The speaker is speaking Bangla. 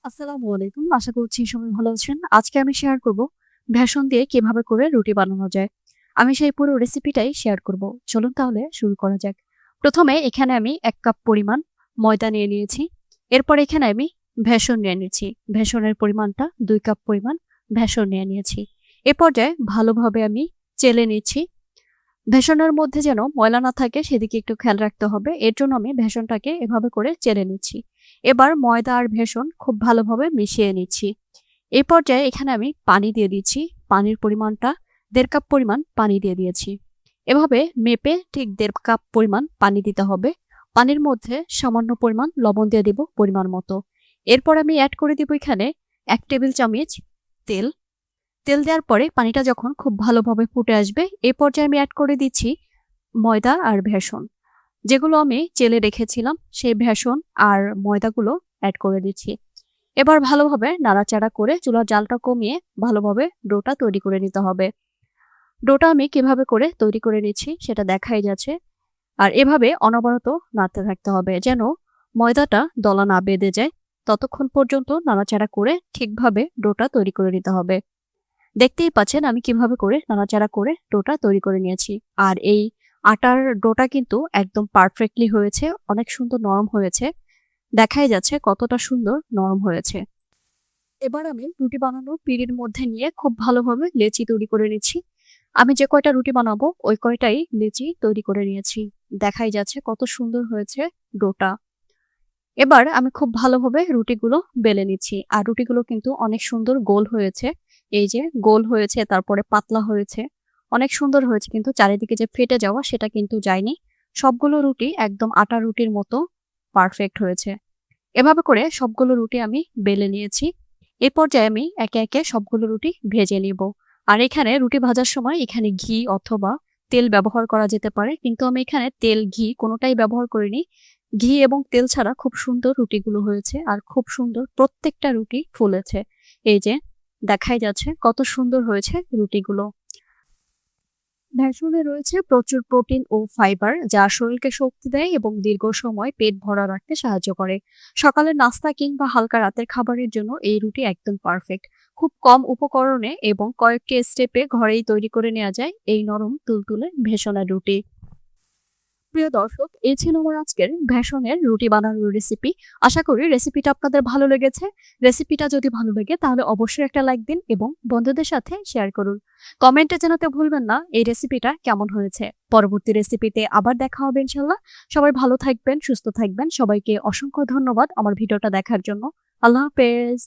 আসসালামু আলাইকুম। আশা করছি সবাই ভালো আছেন। আজকে আমি শেয়ার করব বেসন দিয়ে কিভাবে করে রুটি বানানো যায়। আমি সেই পুরো রেসিপিটাই শেয়ার করব। চলুন তাহলে শুরু করা যাক। প্রথমে এখানে আমি ১ কাপ পরিমাণ ময়দা নিয়ে নিয়েছি। এরপর এখানে আমি বেসন নিয়ে নিয়েছি। বেসনের পরিমাণটা ২ কাপ পরিমাণ বেসন নিয়ে নিয়েছি। এ পর্যায়ে ভালোভাবে আমি চেলে নিচ্ছি। বেসনের মধ্যে যেন ময়লা না থাকে সেদিকে একটু খেয়াল রাখতে হবে। এর জন্য আমি বেসনটাকে এভাবে করে চেলে নিচ্ছি। এবার ময়দা আর বেসন খুব ভালোভাবে মিশিয়ে নিচ্ছি। এই পর্যায়ে এখানে আমি পানি দিয়ে দিচ্ছি। পানির পরিমাণটা ১.৫ কাপ পরিমাণ পানি দিয়ে দিয়েছি। এভাবে মেপে ঠিক ১.৫ কাপ পরিমাণ পানি দিতে হবে। পানির মধ্যে সামান্য পরিমাণ লবণ দিয়ে দিব পরিমাণ মতো। এরপর আমি অ্যাড করে দিব এখানে ১ টেবিল চামচ তেল। তেল দেওয়ার পরে পানিটা যখন খুব ভালোভাবে ফুটে আসবে, এই পর্যায়ে আমি অ্যাড করে দিচ্ছি ময়দা আর বেসন। যেগুলো আমি চেলে রেখেছিলাম, সেই বেসন আর ময়দাগুলো অ্যাড করে দিচ্ছি। এবার ভালোভাবে নাড়াচাড়া করে চুলার জালটা কমিয়ে ভালোভাবে ডোটা তৈরি করে নিতে হবে। ডোটা আমি কিভাবে করে তৈরি করে নিচ্ছি সেটা দেখাই যাচ্ছে। আর এভাবে অনবরত নাড়তে থাকতে হবে যেন ময়দাটা দলা না বেঁধে যায়। ততক্ষণ পর্যন্ত নাড়াচাড়া করে ঠিকভাবে ডোটা তৈরি করে নিতে হবে। দেখতেই পাচ্ছেন আমি কিভাবে করে নাড়াচাড়া করে ডোটা তৈরি করে নিয়েছি। আর এই আটার ডোটা কিন্তু একদম পারফেক্টলি হয়েছে, অনেক সুন্দর নরম হয়েছে। দেখাই যাচ্ছে কতটা সুন্দর নরম হয়েছে। এবার আমি রুটি বানানোর পিঁড়ির মধ্যে নিয়ে খুব ভালোভাবে লেচি তৈরি করে নিচ্ছি। আমি যে কয়টা রুটি বানাবো ওই কয়টাই লেচি তৈরি করে নিয়েছি। দেখাই যাচ্ছে কত সুন্দর হয়েছে ডোটা। এবার আমি খুব ভালোভাবে রুটিগুলো বেলে নিচ্ছি। আর রুটিগুলো কিন্তু অনেক সুন্দর গোল হয়েছে। এই যে গোল হয়েছে, তারপরে পাতলা হয়েছে। অনেক সুন্দর হয়েছে, কিন্তু চারিদিকে যে ফেটে যাওয়া সেটা কিন্তু যায়নি। সবগুলো রুটি একদম আটা রুটির মতো পারফেক্ট হয়েছে। এভাবে করে সবগুলো রুটি আমি বেলে নিয়েছি। এই পর্যায়ে আমি একে একে সবগুলো রুটি ভেজে নিব। আর এখানে রুটি ভাজার সময় এখানে ঘি অথবা তেল ব্যবহার করা যেতে পারে, কিন্তু আমি এখানে তেল ঘি কোনোটাই ব্যবহার করিনি। ঘি এবং তেল ছাড়া খুব সুন্দর রুটিগুলো হয়েছে আর খুব সুন্দর প্রত্যেকটা রুটি ফুলেছে। এই যে দেখাই যাচ্ছে কত সুন্দর হয়েছে রুটিগুলো। বেসনে রয়েছে প্রচুর প্রোটিন ও ফাইবার, যা শরীরকে শক্তি দেয় এবং দীর্ঘ সময় পেট ভরা রাখতে সাহায্য করে। সকালের নাস্তা কিংবা হালকা রাতের খাবারের জন্য এই রুটি একদম পারফেক্ট। খুব কম উপকরণে এবং কয়েকটি স্টেপে ঘরেই তৈরি করে নেওয়া যায় এই নরম তুলতুলে বেসনের রুটি। প্রিয় দর্শক, এই ছিল আমার আজকের বেসনের রুটি বানানোর রেসিপি। আশা করি রেসিপিটা আপনাদের ভালো লেগেছে। রেসিপিটা যদি ভালো লাগে তাহলে অবশ্যই একটা লাইক দিন এবং বন্ধুদের সাথে শেয়ার করুন। কমেন্টে জানাতে ভুলবেন না এই রেসিপিটা কেমন হয়েছে। পরবর্তী রেসিপিতে আবার দেখা হবে ইনশাল্লাহ। সবাই ভালো থাকবেন, সুস্থ থাকবেন। সবাইকে অসংখ্য ধন্যবাদ আমার ভিডিওটা দেখার জন্য। আল্লাহ হাফেজ।